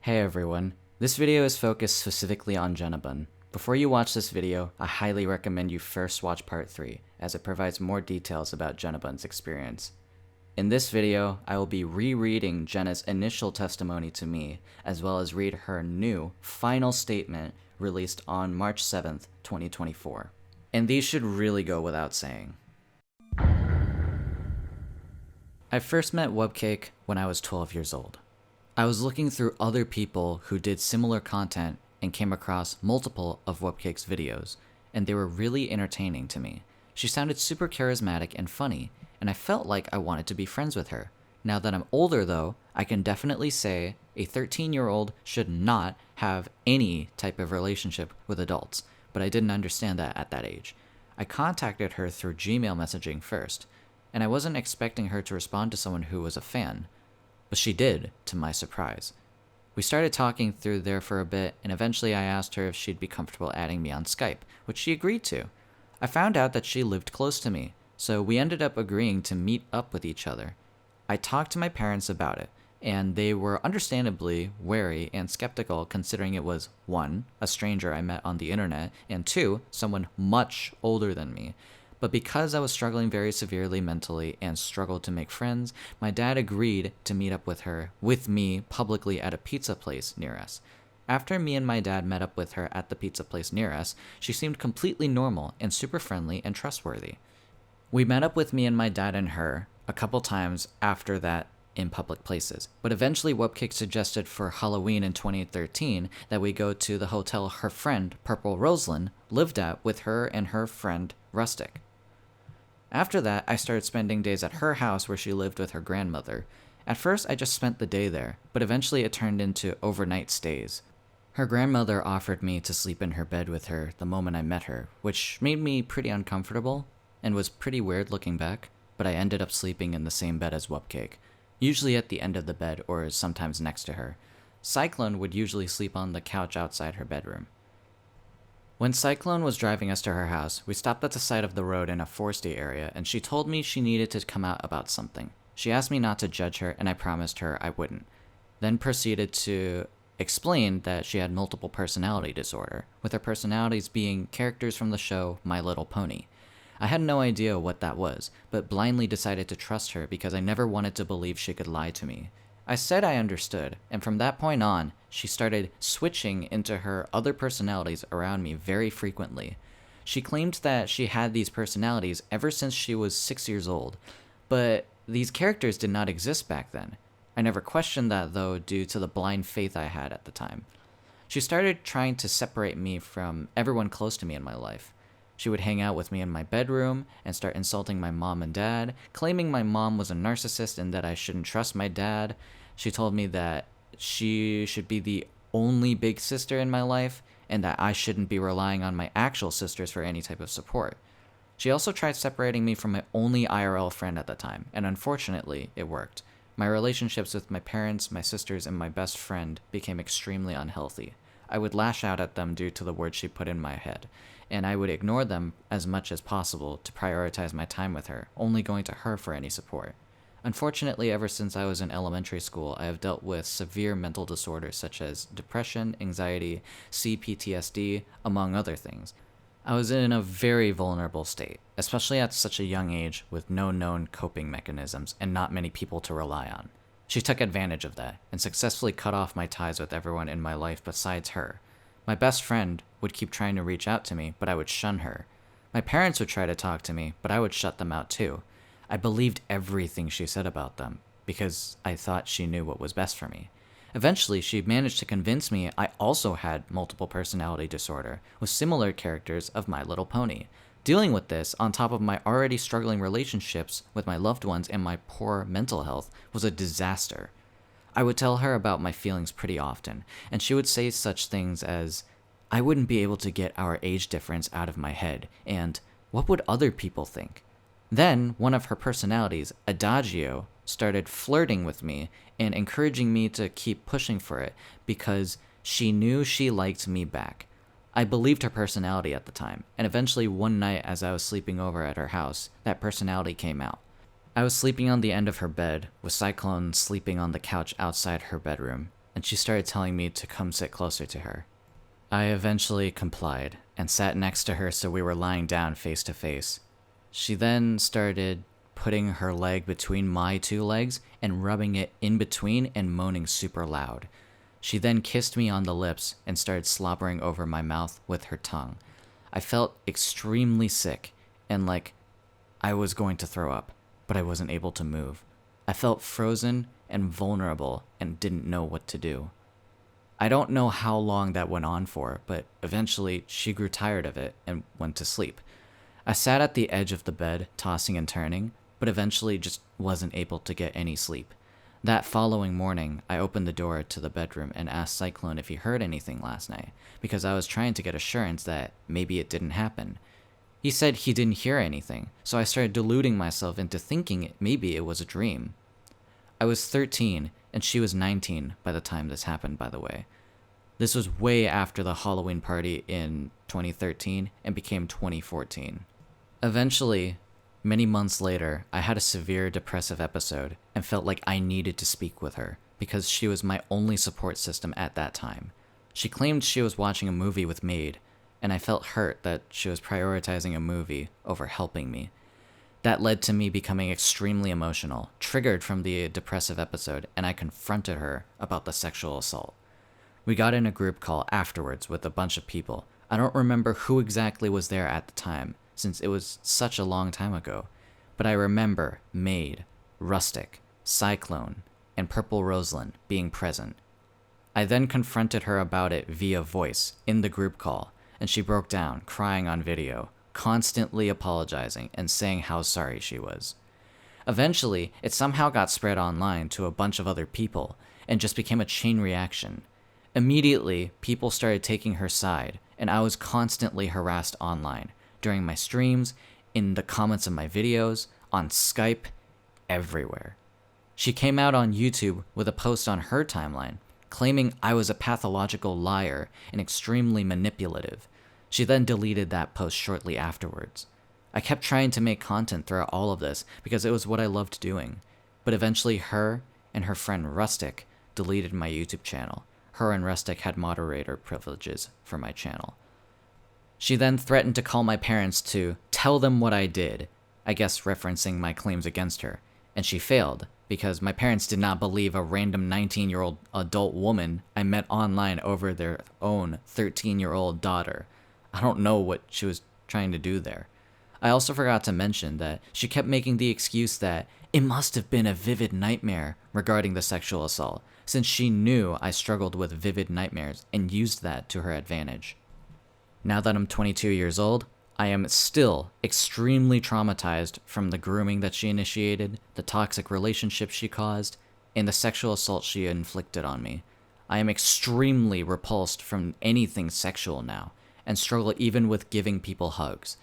Hey everyone, this video is focused specifically on Jennabun. Before you watch this video, I highly recommend you first watch part 3, as it provides more details about Jennabun's experience. In this video, I will be rereading Jenna's initial testimony to me, as well as read her new, final statement released on March 7th, 2024. And these should really go without saying. I first met Wubcake when I was 12 years old. I was looking through other people who did similar content and came across multiple of Wubcake's videos, and they were really entertaining to me. She sounded super charismatic and funny, and I felt like I wanted to be friends with her. Now that I'm older though, I can definitely say a 13-year-old should not have any type of relationship with adults, but I didn't understand that at that age. I contacted her through Gmail messaging first, and I wasn't expecting her to respond to someone who was a fan. But she did, to my surprise. We started talking through there for a bit, and eventually I asked her if she'd be comfortable adding me on Skype, which she agreed to. I found out that she lived close to me, so we ended up agreeing to meet up with each other. I talked to my parents about it, and they were understandably wary and skeptical considering it was 1. A stranger I met on the internet, and 2. Someone much older than me. But because I was struggling very severely mentally and struggled to make friends, my dad agreed to meet up with me publicly at a pizza place near us. After me and my dad met up with her at the pizza place near us, she seemed completely normal and super friendly and trustworthy. We met up with me and my dad and her a couple times after that in public places, but eventually Wubcake suggested for Halloween in 2013 that we go to the hotel her friend, Purple Roseland, lived at with her and her friend, Rustic. After that, I started spending days at her house where she lived with her grandmother. At first, I just spent the day there, but eventually it turned into overnight stays. Her grandmother offered me to sleep in her bed with her the moment I met her, which made me pretty uncomfortable and was pretty weird looking back, but I ended up sleeping in the same bed as Wubcake, usually at the end of the bed or sometimes next to her. Cyclone would usually sleep on the couch outside her bedroom. When Cyclone was driving us to her house, we stopped at the side of the road in a foresty area, and she told me she needed to come out about something. She asked me not to judge her, and I promised her I wouldn't. Then proceeded to explain that she had multiple personality disorder, with her personalities being characters from the show My Little Pony. I had no idea what that was, but blindly decided to trust her because I never wanted to believe she could lie to me. I said I understood, and from that point on, she started switching into her other personalities around me very frequently. She claimed that she had these personalities ever since she was 6 years old, but these characters did not exist back then. I never questioned that though, due to the blind faith I had at the time. She started trying to separate me from everyone close to me in my life. She would hang out with me in my bedroom and start insulting my mom and dad, claiming my mom was a narcissist and that I shouldn't trust my dad. She told me that she should be the only big sister in my life and that I shouldn't be relying on my actual sisters for any type of support. She also tried separating me from my only IRL friend at the time, and unfortunately, it worked. My relationships with my parents, my sisters, and my best friend became extremely unhealthy. I would lash out at them due to the words she put in my head, and I would ignore them as much as possible to prioritize my time with her, only going to her for any support. Unfortunately, ever since I was in elementary school, I have dealt with severe mental disorders such as depression, anxiety, CPTSD, among other things. I was in a very vulnerable state, especially at such a young age with no known coping mechanisms and not many people to rely on. She took advantage of that and successfully cut off my ties with everyone in my life besides her. My best friend would keep trying to reach out to me, but I would shun her. My parents would try to talk to me, but I would shut them out too. I believed everything she said about them, because I thought she knew what was best for me. Eventually, she managed to convince me I also had multiple personality disorder, with similar characters of My Little Pony. Dealing with this, on top of my already struggling relationships with my loved ones and my poor mental health, was a disaster. I would tell her about my feelings pretty often, and she would say such things as, I wouldn't be able to get our age difference out of my head, and what would other people think? Then, one of her personalities, Adagio, started flirting with me and encouraging me to keep pushing for it because she knew she liked me back. I believed her personality at the time, and eventually one night as I was sleeping over at her house, that personality came out. I was sleeping on the end of her bed, with Cyclone sleeping on the couch outside her bedroom. and she started telling me to come sit closer to her. I eventually complied and sat next to her so we were lying down face to face. She then started putting her leg between my two legs and rubbing it in between and moaning super loud. She then kissed me on the lips and started slobbering over my mouth with her tongue. I felt extremely sick and like I was going to throw up, but I wasn't able to move. I felt frozen and vulnerable and didn't know what to do. I don't know how long that went on for, but eventually she grew tired of it and went to sleep. I sat at the edge of the bed, tossing and turning, but eventually just wasn't able to get any sleep. That following morning, I opened the door to the bedroom and asked Cyclone if he heard anything last night, because I was trying to get assurance that maybe it didn't happen. He said he didn't hear anything, so I started deluding myself into thinking maybe it was a dream. I was 13, and she was 19 by the time this happened, by the way. This was way after the Halloween party in 2013 and became 2014. Eventually, many months later, I had a severe depressive episode and felt like I needed to speak with her because she was my only support system at that time. She claimed she was watching a movie with Maid, and I felt hurt that she was prioritizing a movie over helping me. That led to me becoming extremely emotional, triggered from the depressive episode, and I confronted her about the sexual assault. We got in a group call afterwards with a bunch of people. I don't remember who exactly was there at the time, since it was such a long time ago, but I remember Maid, Rustic, Cyclone, and Purple Roseland being present. I then confronted her about it via voice in the group call, and she broke down, crying on video, constantly apologizing and saying how sorry she was. Eventually, it somehow got spread online to a bunch of other people and just became a chain reaction. Immediately, people started taking her side, and I was constantly harassed online, during my streams, in the comments of my videos, on Skype, everywhere. She came out on YouTube with a post on her timeline, claiming I was a pathological liar and extremely manipulative. She then deleted that post shortly afterwards. I kept trying to make content throughout all of this because it was what I loved doing, but eventually her and her friend Rustic deleted my YouTube channel. Her and Rustic had moderator privileges for my channel. She then threatened to call my parents to tell them what I did, I guess referencing my claims against her, and she failed because my parents did not believe a random 19-year-old adult woman I met online over their own 13-year-old daughter. I don't know what she was trying to do there. I also forgot to mention that she kept making the excuse that it must have been a vivid nightmare regarding the sexual assault, since she knew I struggled with vivid nightmares and used that to her advantage. Now that I'm 22 years old, I am still extremely traumatized from the grooming that she initiated, the toxic relationships she caused, and the sexual assault she inflicted on me. I am extremely repulsed from anything sexual now, and struggle even with giving people hugs.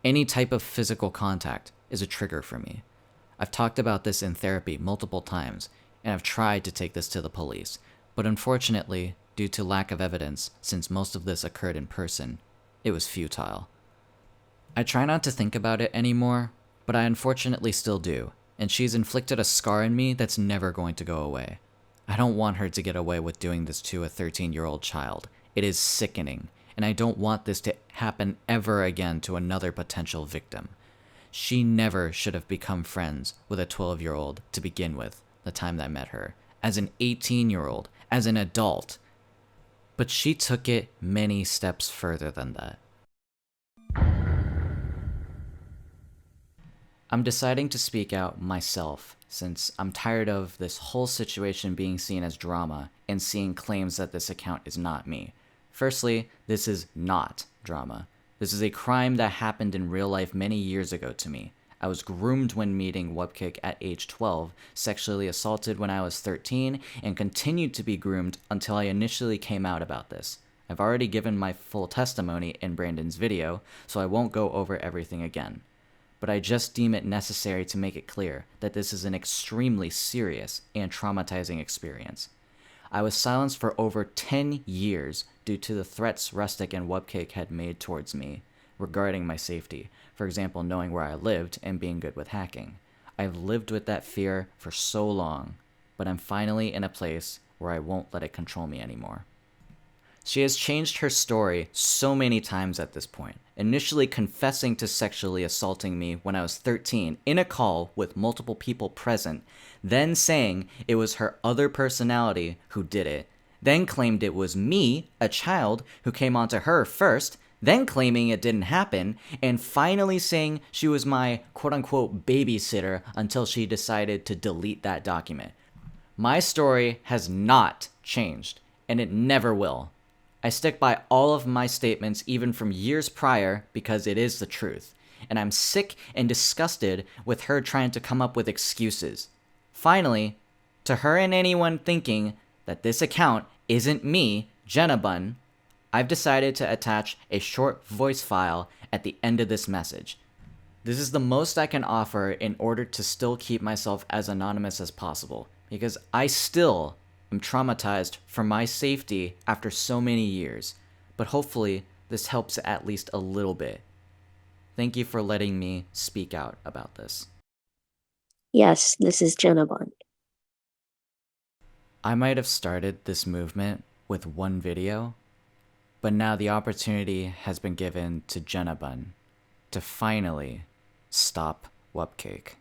Any type of physical contact is a trigger for me. I've talked about this in therapy multiple times, and I've tried to take this to the police, but unfortunately, due to lack of evidence, since most of this occurred in person, it was futile. I try not to think about it anymore, but I unfortunately still do, and she's inflicted a scar in me that's never going to go away. I don't want her to get away with doing this to a 13-year-old child. It is sickening, and I don't want this to happen ever again to another potential victim. She never should have become friends with a 12-year-old to begin with, the time that I met her, as an 18-year-old, as an adult. But she took it many steps further than that. I'm deciding to speak out myself, since I'm tired of this whole situation being seen as drama and seeing claims that this account is not me. Firstly, this is not drama. This is a crime that happened in real life many years ago to me. I was groomed when meeting Wubcake at age 12, sexually assaulted when I was 13, and continued to be groomed until I initially came out about this. I've already given my full testimony in Brandon's video, so I won't go over everything again. But I just deem it necessary to make it clear that this is an extremely serious and traumatizing experience. I was silenced for over 10 years due to the threats Rustic and Wubcake had made towards me regarding my safety, for example, knowing where I lived and being good with hacking. I've lived with that fear for so long, but I'm finally in a place where I won't let it control me anymore. She has changed her story so many times at this point, initially confessing to sexually assaulting me when I was 13 in a call with multiple people present, then saying it was her other personality who did it, then claimed it was me, a child, who came onto her first, then claiming it didn't happen, and finally saying she was my quote-unquote babysitter until she decided to delete that document. My story has not changed, and it never will. I stick by all of my statements even from years prior because it is the truth, and I'm sick and disgusted with her trying to come up with excuses. Finally, to her and anyone thinking that this account isn't me, Jennabun, I've decided to attach a short voice file at the end of this message. This is the most I can offer in order to still keep myself as anonymous as possible, because I still am traumatized for my safety after so many years, but hopefully this helps at least a little bit. Thank you for letting me speak out about this. Yes, this is Jennabun. I might have started this movement with one video, but now the opportunity has been given to Jennabun to finally stop Wubcake.